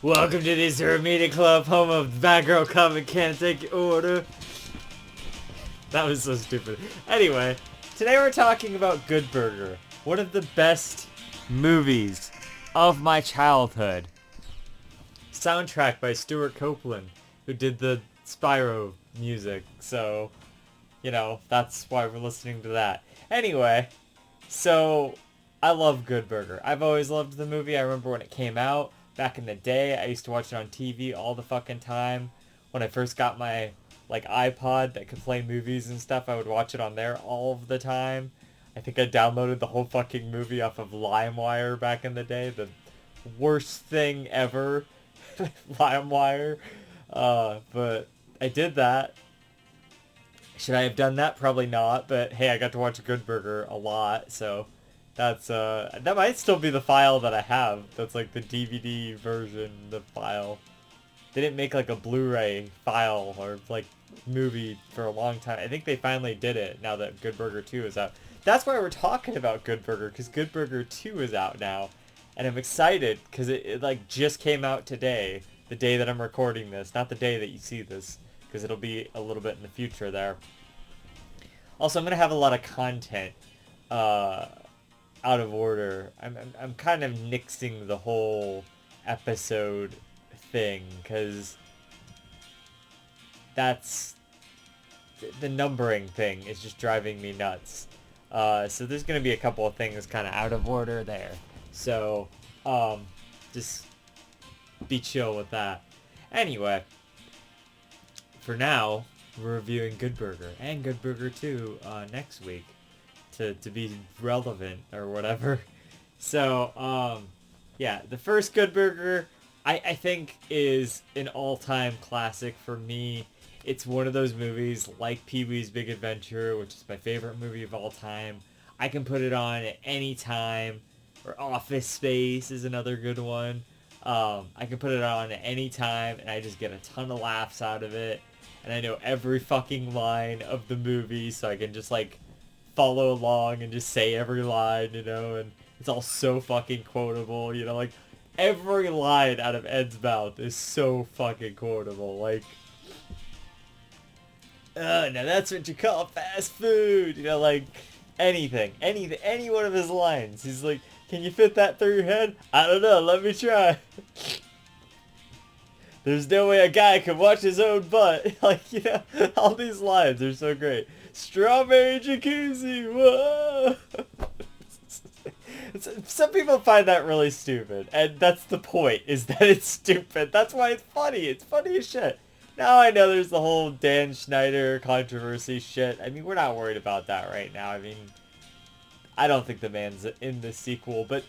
Welcome to the Azura Media Club, home of Bad Girl Comic Can't Take Your Order. That was so stupid. Anyway, today we're talking about Good Burger, one of the best movies of my childhood. Soundtrack by Stuart Copeland, who did the Spyro music, so, you know, that's why we're listening to that. Anyway, so, I love Good Burger. I've always loved the movie. I remember when it came out. Back in the day, I used to watch it on TV all the fucking time. When I first got my, iPod that could play movies and stuff, I would watch it on there all of the time. I think I downloaded the whole fucking movie off of LimeWire back in the day. The worst thing ever. LimeWire. But I did that. Should I have done that? Probably not. But hey, I got to watch Good Burger a lot, so... that might still be the file that I have. That's like the DVD version, the file. They didn't make like a Blu-ray file or like movie for a long time. I think they finally did it now that Good Burger 2 is out. That's why we're talking about Good Burger, because Good Burger 2 is out now. And I'm excited because it like just came out today, the day that I'm recording this, not the day that you see this, because it'll be a little bit in the future there. Also, I'm going to have a lot of content out of order. I'm kind of nixing the whole episode thing because that's the numbering thing is just driving me nuts. So there's gonna be a couple of things kind of out of order there. So just be chill with that. Anyway, for now we're reviewing Good Burger and Good Burger 2 next week. To be relevant or whatever. So, yeah, the first Good Burger, I think, is an all-time classic for me. It's one of those movies like Pee-wee's Big Adventure, which is my favorite movie of all time. I can put it on at any time. Or Office Space is another good one. I can put it on at any time, and I just get a ton of laughs out of it. And I know every fucking line of the movie, so I can just, follow along and just say every line, and it's all so fucking quotable, every line out of Ed's mouth is so fucking quotable, now that's what you call fast food, anything, any one of his lines, he's like, can you fit that through your head? I don't know, let me try. There's no way a guy can watch his own butt. All these lines are so great. Strawberry jacuzzi, whoa! Some people find that really stupid, and that's the point, is that it's stupid. That's why it's funny. It's funny as shit. Now I know there's the whole Dan Schneider controversy shit. I mean, we're not worried about that right now. I mean, I don't think the man's in the sequel, but,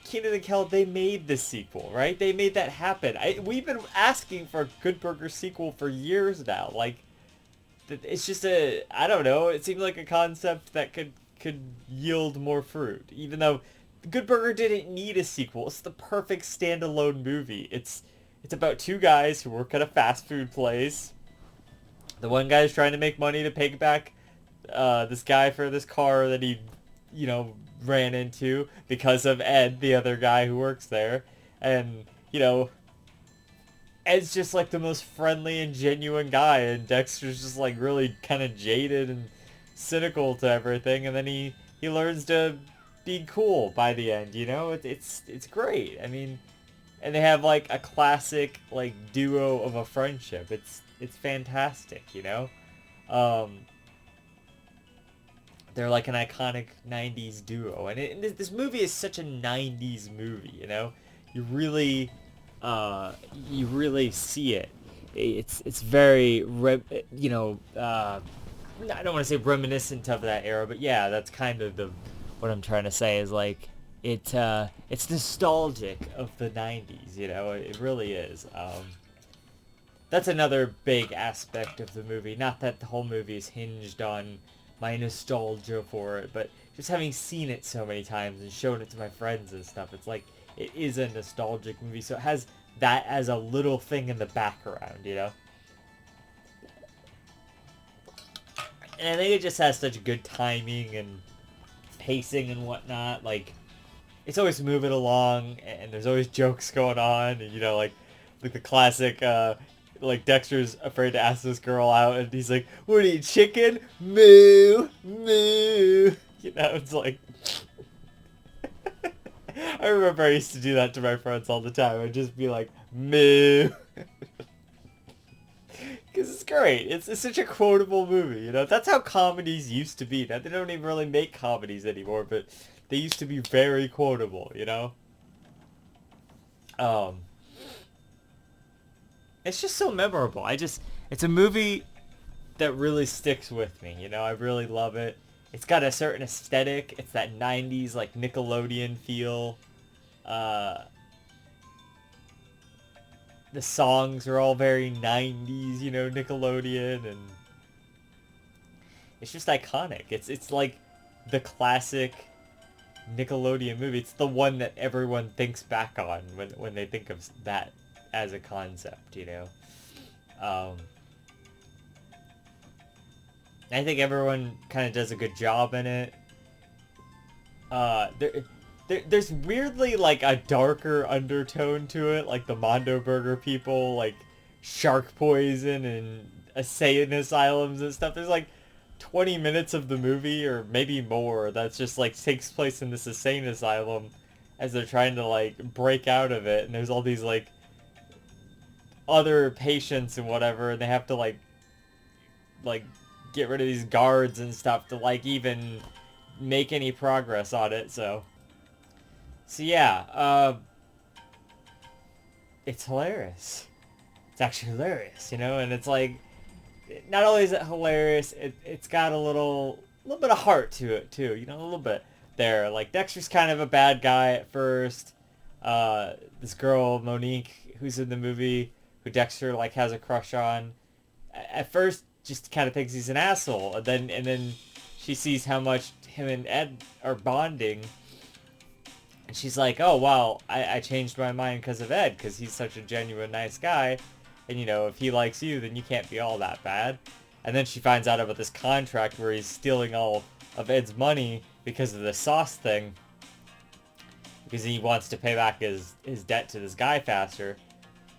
Keenan and Kel, they made the sequel, right? They made that happen. We've been asking for a Good Burger sequel for years now. It's just I don't know, it seemed like a concept that could yield more fruit. Even though Good Burger didn't need a sequel. It's the perfect standalone movie. It's about two guys who work at a fast food place. The one guy's trying to make money to pay back this guy for this car that he, ran into because of Ed, the other guy who works there. And, Ed's just the most friendly and genuine guy, and Dexter's just really kind of jaded and cynical to everything, and then he learns to be cool by the end, it's great. I mean, and they have a classic duo of a friendship. It's fantastic, they're an iconic 90s duo, and this movie is such a 90s movie, you really see it. It's very I don't want to say reminiscent of that era, but yeah, that's kind of what I'm trying to say is it's nostalgic of the 90s, it really is. That's another big aspect of the movie. Not that the whole movie is hinged on my nostalgia for it, but just having seen it so many times and shown it to my friends and stuff, it's it is a nostalgic movie, so it has that as a little thing in the background, And I think it just has such good timing and pacing and whatnot, it's always moving along, and there's always jokes going on, and like the classic, like Dexter's afraid to ask this girl out, and he's like, "What are you, chicken? Moo, moo." It's like, I remember I used to do that to my friends all the time. I'd just be like, "Moo." Because it's great. It's such a quotable movie, That's how comedies used to be. Now, they don't even really make comedies anymore, but they used to be very quotable. Um, it's just so memorable. It's a movie that really sticks with me, I really love it. It's got a certain aesthetic. It's that 90s, like, Nickelodeon feel. The songs are all very 90s, Nickelodeon, and it's just iconic. It's like the classic Nickelodeon movie. It's the one that everyone thinks back on when they think of that as a concept, I think everyone kind of does a good job in it. There's weirdly like a darker undertone to it, like the Mondo Burger people, like shark poison and insane asylums and stuff. There's like 20 minutes of the movie, or maybe more, that's just like takes place in this insane asylum as they're trying to like break out of it, and there's all these like other patients and whatever, and they have to like get rid of these guards and stuff to like even make any progress on it. So yeah, it's hilarious. It's actually hilarious, and it's like, not only is it hilarious, it's got a little bit of heart to it too, a little bit there. Like, Dexter's kind of a bad guy at first. This girl, Monique, who's in the movie, who Dexter like has a crush on, at first just kind of thinks he's an asshole, and then she sees how much him and Ed are bonding, and she's like, oh wow, I changed my mind because of Ed, because he's such a genuine nice guy, and if he likes you, then you can't be all that bad. And then she finds out about this contract where he's stealing all of Ed's money because of the sauce thing, because he wants to pay back his debt to this guy faster.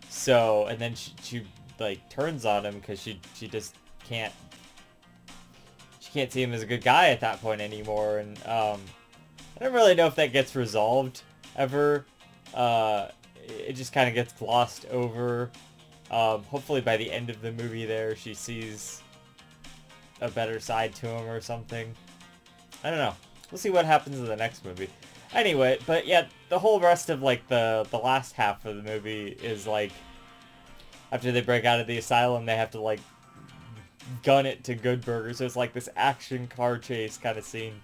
So, and then she like turns on him because she just can't see him as a good guy at that point anymore. And I don't really know if that gets resolved ever. It just kind of gets glossed over. Hopefully by the end of the movie there, she sees a better side to him or something. I don't know. We'll see what happens in the next movie. Anyway, but yeah, the whole rest of like the last half of the movie is like, after they break out of the asylum, they have to like gun it to Good Burger. So it's like this action car chase kind of scene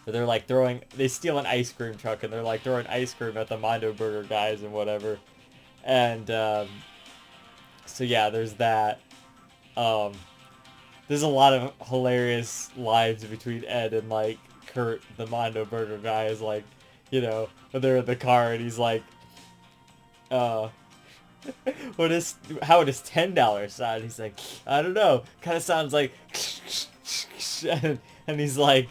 where they're like they steal an ice cream truck and they're like throwing ice cream at the Mondo Burger guys and whatever. And so yeah, there's that. There's a lot of hilarious lines between Ed and like Kurt, the Mondo Burger guy, is like, when they're in the car and he's like, how does $10 sound? He's like, I don't know, kind of sounds like and he's like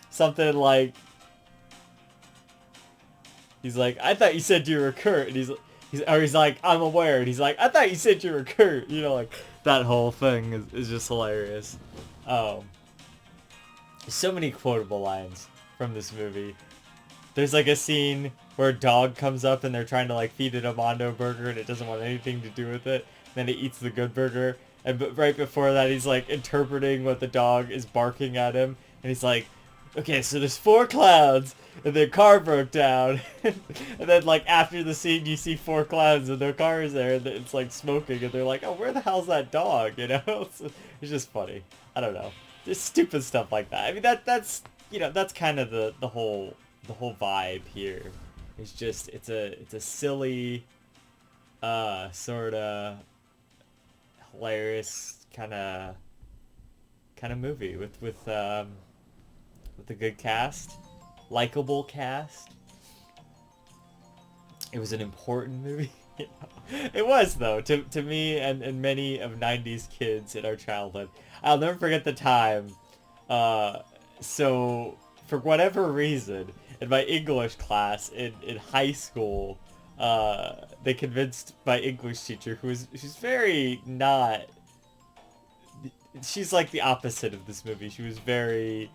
something like, he's like, I thought you said you were Kurt, and he's like, I'm aware, and he's like, I thought you said you were Kurt, like that whole thing is just hilarious. So many quotable lines from this movie. There's like a scene where a dog comes up and they're trying to like feed it a Mondo Burger and it doesn't want anything to do with it. Then it eats the Good Burger, and right before that he's like interpreting what the dog is barking at him, and he's like, okay, so there's 4 clowns and their car broke down. And then like after the scene you see 4 clowns and their car is there and it's like smoking, and they're like, oh, where the hell's that dog? It's just funny. I don't know. Just stupid stuff like that. I mean, that's that's kind of the whole vibe here. It's just it's a silly sort of hilarious kind of movie with a good cast, likable cast. It was an important movie. It was, though, to me and many of 90s kids in our childhood. I'll never forget the time. So for whatever reason, in my English class in high school, they convinced my English teacher, she's very not, she's like the opposite of this movie. She was very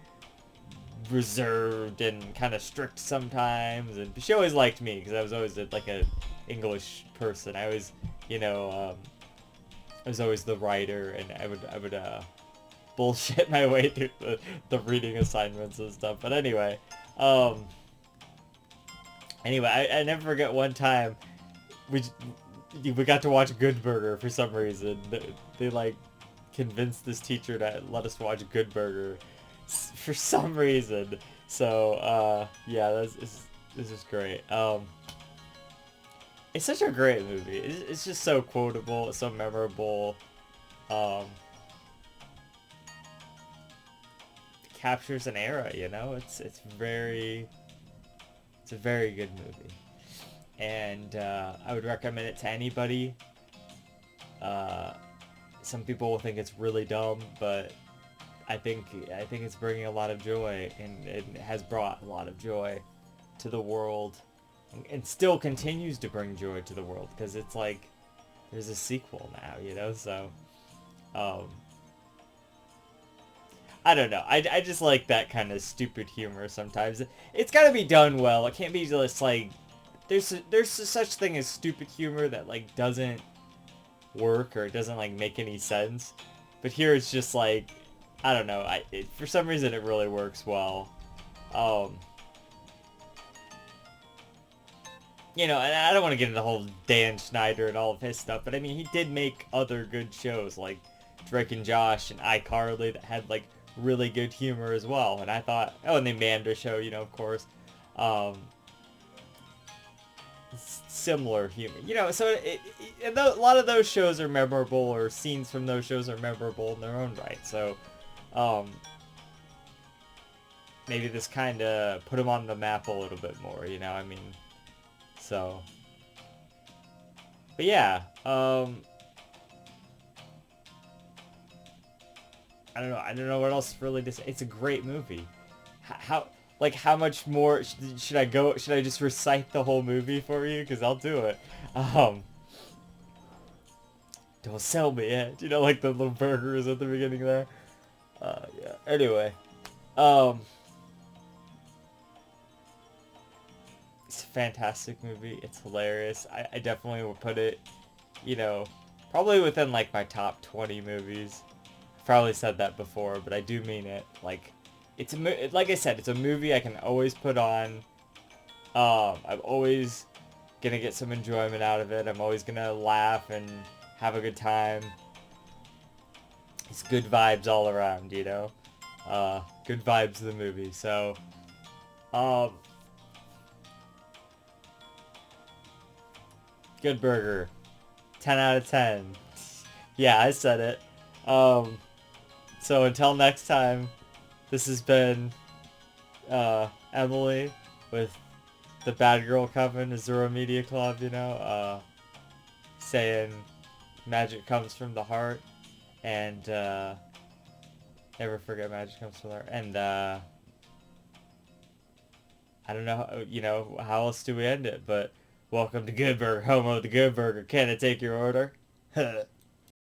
reserved and kind of strict sometimes, and she always liked me because I was always like a English person. I was, I was always the writer, and I would bullshit my way through the reading assignments and stuff. But anyway, I never forget one time we got to watch Good Burger for some reason. They like convinced this teacher to let us watch Good Burger for some reason. So yeah, this is great. It's such a great movie. It's just so quotable. It's so memorable. It captures an era. It's a very good movie, and I would recommend it to anybody. Some people will think it's really dumb, but I think it's bringing a lot of joy, and it has brought a lot of joy to the world, and still continues to bring joy to the world, because it's like there's a sequel now, so I don't know. I just like that kind of stupid humor sometimes. It's got to be done well. It can't be just like there's such thing as stupid humor that like doesn't work, or it doesn't like make any sense. But here it's just like, I don't know. For some reason it really works well. And I don't want to get into the whole Dan Schneider and all of his stuff, but I mean, he did make other good shows like Drake and Josh and iCarly that had like really good humor as well. And I thought, and the Amanda Show, of course, similar humor, so a lot of those shows are memorable, or scenes from those shows are memorable in their own right. So maybe this kind of put them on the map a little bit more, so, but yeah, I don't know what else really to say. It's a great movie. How much more should I go? Should I just recite the whole movie for you? Because I'll do it. Don't sell me it. Like the little burgers at the beginning there. Yeah. Anyway, it's a fantastic movie. It's hilarious. I definitely will put it, probably within like my top 20 movies. I've probably said that before, but I do mean it. Like, like I said, it's a movie I can always put on. I'm always gonna get some enjoyment out of it. I'm always gonna laugh and have a good time. It's good vibes all around, good vibes of the movie. So, Good Burger, 10 out of 10. Yeah, I said it. So until next time, this has been Emily with the Bad Girl Coven, Azura Media Club, saying magic comes from the heart, and never forget magic comes from the heart. And I don't know, how else do we end it, but welcome to Good Burger, home of the Good Burger. Can I take your order?